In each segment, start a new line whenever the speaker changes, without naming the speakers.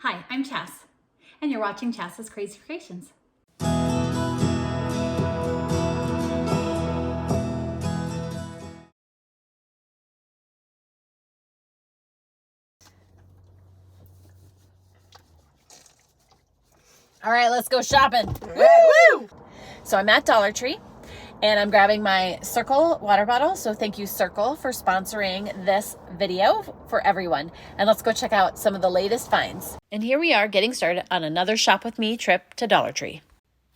Hi, I'm Chas, and you're watching Chas's Crazy Creations.
All right, let's go shopping. Woo! So I'm at Dollar Tree, and I'm grabbing my Circle water bottle. So thank you, Circle, for sponsoring this video for everyone. And let's go check out some of the latest finds. And here we are getting started on another Shop With Me trip to Dollar Tree.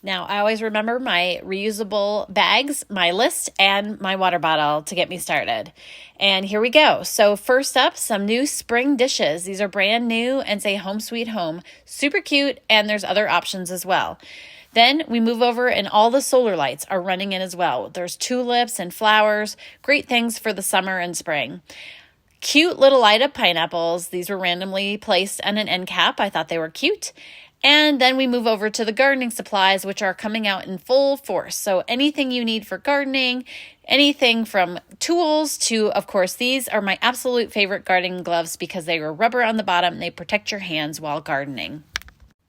Now, I always remember my reusable bags, my list, and my water bottle to get me started. And here we go. So first up, some new spring dishes. These are brand new and say Home Sweet Home. Super cute, and there's other options as well. Then we move over and all the solar lights are running in as well. There's tulips and flowers, great things for the summer and spring. Cute little Ida pineapples. These were randomly placed on an end cap. I thought they were cute. And then we move over to the gardening supplies, which are coming out in full force. So anything you need for gardening, anything from tools to, of course, these are my absolute favorite gardening gloves because they are rubber on the bottom and they protect your hands while gardening.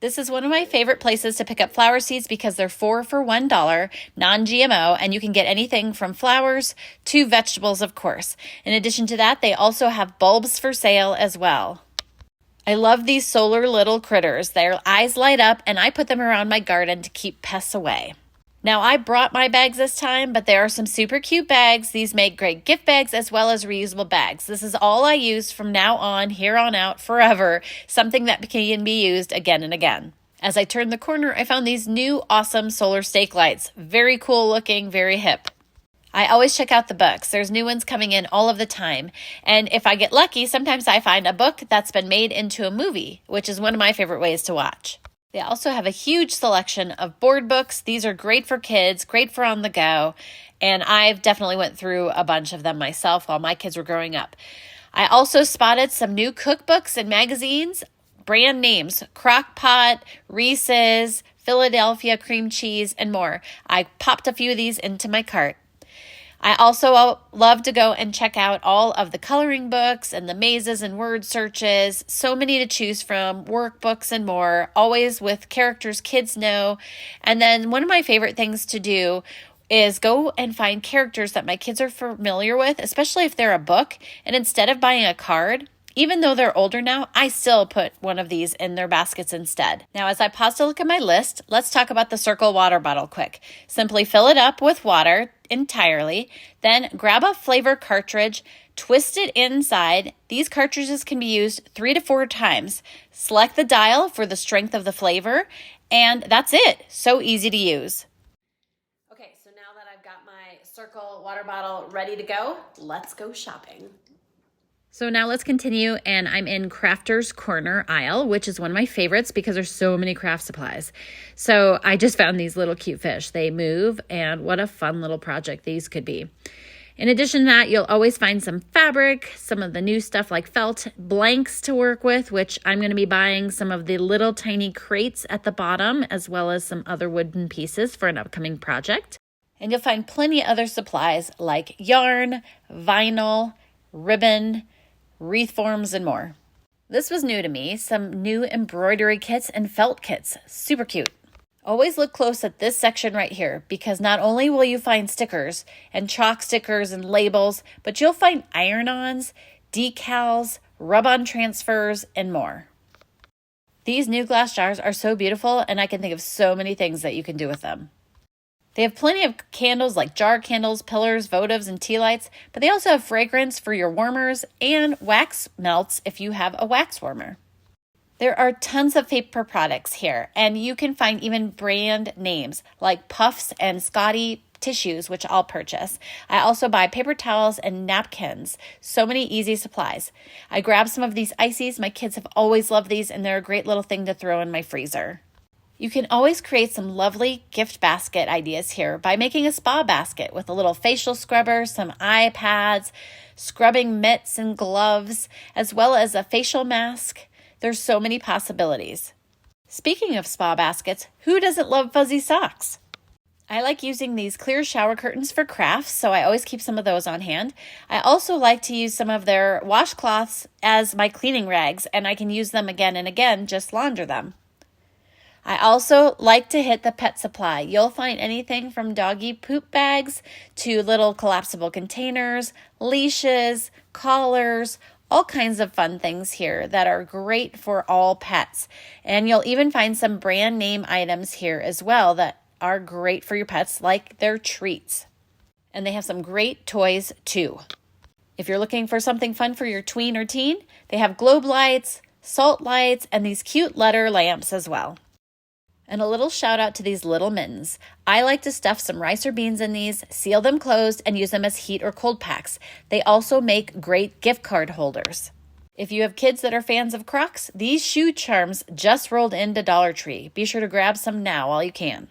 This is one of my favorite places to pick up flower seeds because they're 4 for $1, non-GMO, and you can get anything from flowers to vegetables, of course. In addition to that, they also have bulbs for sale as well. I love these solar little critters. Their eyes light up, and I put them around my garden to keep pests away. Now, I brought my bags this time, but there are some super cute bags. These make great gift bags as well as reusable bags. This is all I use from now on, here on out, forever, something that can be used again and again. As I turned the corner, I found these new awesome solar stake lights. Very cool looking, very hip. I always check out the books. There's new ones coming in all of the time. And if I get lucky, sometimes I find a book that's been made into a movie, which is one of my favorite ways to watch. They also have a huge selection of board books. These are great for kids, great for on the go. And I've definitely went through a bunch of them myself while my kids were growing up. I also spotted some new cookbooks and magazines, brand names, Crock-Pot, Reese's, Philadelphia cream cheese, and more. I popped a few of these into my cart. I also love to go and check out all of the coloring books and the mazes and word searches. So many to choose from, workbooks and more, always with characters kids know. And then one of my favorite things to do is go and find characters that my kids are familiar with, especially if they're a book. And instead of buying a card, even though they're older now, I still put one of these in their baskets instead. Now, as I pause to look at my list, let's talk about the Circle water bottle quick. Simply fill it up with water entirely, then grab a flavor cartridge, twist it inside. These cartridges can be used 3 to 4 times. Select the dial for the strength of the flavor, and that's it. So easy to use. Okay, so now that I've got my Circle water bottle ready to go, let's go shopping. So now let's continue, and I'm in Crafter's Corner aisle, which is one of my favorites because there's so many craft supplies. So I just found these little cute fish. They move, and what a fun little project these could be. In addition to that, you'll always find some fabric, some of the new stuff like felt blanks to work with, which I'm going to be buying some of the little tiny crates at the bottom, as well as some other wooden pieces for an upcoming project. And you'll find plenty of other supplies like yarn, vinyl, ribbon, wreath forms, and more. This was new to me, some new embroidery kits and felt kits. Super cute. Always look close at this section right here because not only will you find stickers and chalk stickers and labels, but you'll find iron-ons, decals, rub-on transfers, and more. These new glass jars are so beautiful, and I can think of so many things that you can do with them. They have plenty of candles like jar candles, pillars, votives, and tea lights, but they also have fragrance for your warmers and wax melts if you have a wax warmer. There are tons of paper products here, and you can find even brand names like Puffs and Scotty tissues, which I'll purchase. I also buy paper towels and napkins. So many easy supplies. I grabbed some of these ices. My kids have always loved these, and they're a great little thing to throw in my freezer. You can always create some lovely gift basket ideas here by making a spa basket with a little facial scrubber, some eye pads, scrubbing mitts and gloves, as well as a facial mask. There's so many possibilities. Speaking of spa baskets, who doesn't love fuzzy socks? I like using these clear shower curtains for crafts, so I always keep some of those on hand. I also like to use some of their washcloths as my cleaning rags, and I can use them again and again, just launder them. I also like to hit the pet supply. You'll find anything from doggy poop bags to little collapsible containers, leashes, collars, all kinds of fun things here that are great for all pets. And you'll even find some brand name items here as well that are great for your pets, like their treats. And they have some great toys too. If you're looking for something fun for your tween or teen, they have globe lights, salt lights, and these cute letter lamps as well. And a little shout out to these little mittens. I like to stuff some rice or beans in these, seal them closed, and use them as heat or cold packs. They also make great gift card holders. If you have kids that are fans of Crocs, these shoe charms just rolled into Dollar Tree. Be sure to grab some now while you can.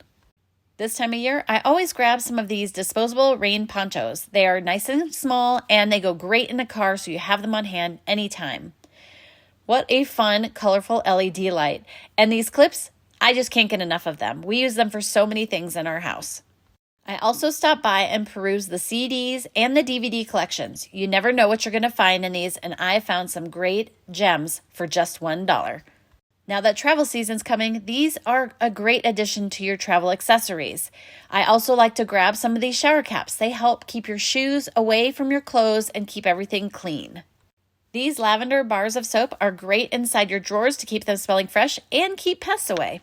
This time of year, I always grab some of these disposable rain ponchos. They are nice and small, and they go great in the car, so you have them on hand anytime. What a fun, colorful LED light. And these clips, I just can't get enough of them. We use them for so many things in our house. I also stop by and peruse the CDs and the DVD collections. You never know what you're going to find in these, and I found some great gems for just $1. Now that travel season's coming, these are a great addition to your travel accessories. I also like to grab some of these shower caps. They help keep your shoes away from your clothes and keep everything clean. These lavender bars of soap are great inside your drawers to keep them smelling fresh and keep pests away.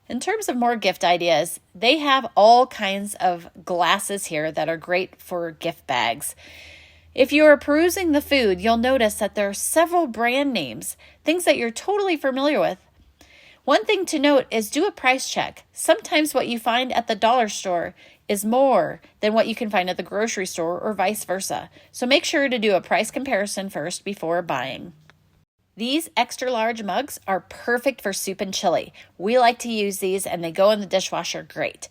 In terms of more gift ideas, they have all kinds of glasses here that are great for gift bags. If you are perusing the food, you'll notice that there are several brand names, things that you're totally familiar with. One thing to note is do a price check. Sometimes what you find at the dollar store is more than what you can find at the grocery store or vice versa. So make sure to do a price comparison first before buying. These extra large mugs are perfect for soup and chili. We like to use these and they go in the dishwasher great.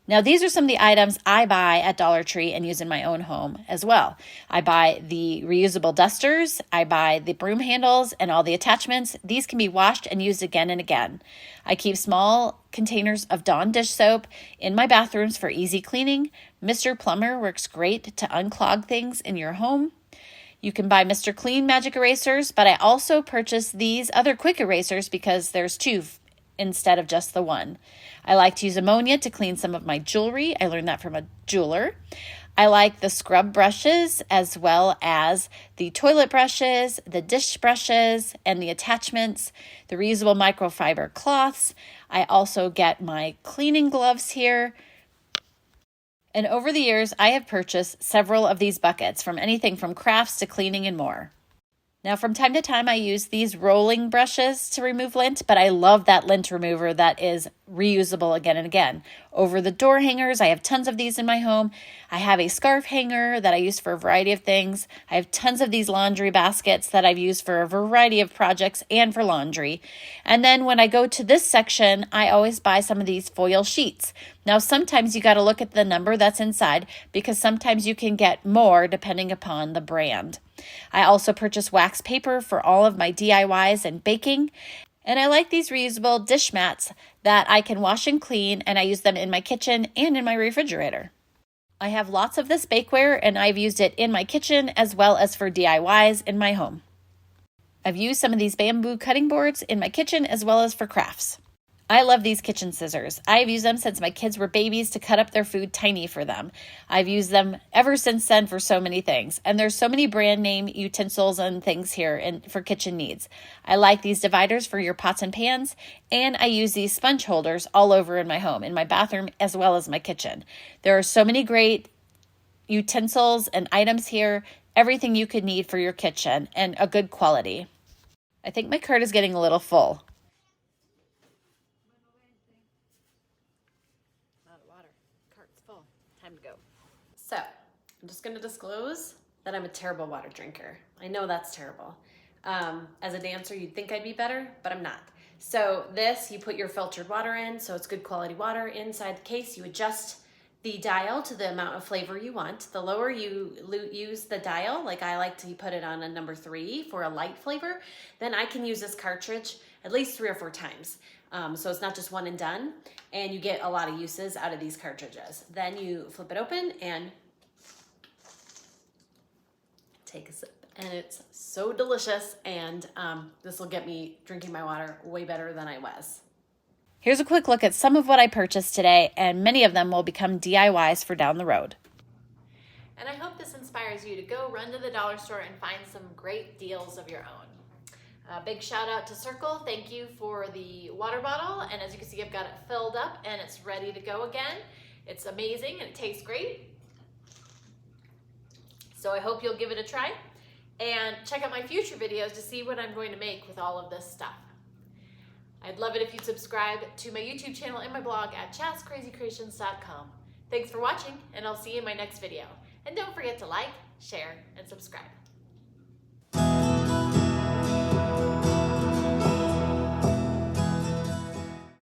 Now, these are some of the items I buy at Dollar Tree and use in my own home as well. I buy the reusable dusters, I buy the broom handles and all the attachments. These can be washed and used again and again. I keep small containers of Dawn dish soap in my bathrooms for easy cleaning. Mr. Plumber works great to unclog things in your home. You can buy Mr. Clean magic erasers, but I also purchase these other quick erasers because there's two instead of just the one. I like to use ammonia to clean some of my jewelry. I learned that from a jeweler. I like the scrub brushes as well as the toilet brushes, the dish brushes, and the attachments, the reusable microfiber cloths. I also get my cleaning gloves here. And over the years, I have purchased several of these buckets, from anything from crafts to cleaning and more. Now, from time to time, I use these rolling brushes to remove lint, but I love that lint remover that is reusable again and again. Over the door hangers, I have tons of these in my home. I have a scarf hanger that I use for a variety of things. I have tons of these laundry baskets that I've used for a variety of projects and for laundry. And then when I go to this section, I always buy some of these foil sheets. Now, sometimes you got to look at the number that's inside because sometimes you can get more depending upon the brand. I also purchase wax paper for all of my DIYs and baking. And I like these reusable dish mats that I can wash and clean, and I use them in my kitchen and in my refrigerator. I have lots of this bakeware, and I've used it in my kitchen as well as for DIYs in my home. I've used some of these bamboo cutting boards in my kitchen as well as for crafts. I love these kitchen scissors. I've used them since my kids were babies to cut up their food tiny for them. I've used them ever since then for so many things. And there's so many brand name utensils and things here for kitchen needs. I like these dividers for your pots and pans, and I use these sponge holders all over in my home, in my bathroom as well as my kitchen. There are so many great utensils and items here, everything you could need for your kitchen, and a good quality. I think my cart is getting a little full. Full. Time to go. So, I'm just going to disclose that I'm a terrible water drinker. I know that's terrible. As a dancer, you'd think I'd be better, but I'm not. So this, you put your filtered water in, so it's good quality water. Inside the case, you adjust the dial to the amount of flavor you want. The lower you use the dial, like I like to put it on a number 3 for a light flavor, then I can use this cartridge at least 3 or 4 times. So it's not just one and done, and you get a lot of uses out of these cartridges. Then you flip it open and take a sip, and it's so delicious, and this will get me drinking my water way better than I was. Here's a quick look at some of what I purchased today, and many of them will become DIYs for down the road. And I hope this inspires you to go run to the dollar store and find some great deals of your own. A big shout out to Circle. Thank you for the water bottle. And as you can see, I've got it filled up and it's ready to go again. It's amazing and it tastes great. So I hope you'll give it a try and check out my future videos to see what I'm going to make with all of this stuff. I'd love it if you'd subscribe to my YouTube channel and my blog at chascrazycreations.com. Thanks for watching, and I'll see you in my next video. And don't forget to like, share, and subscribe.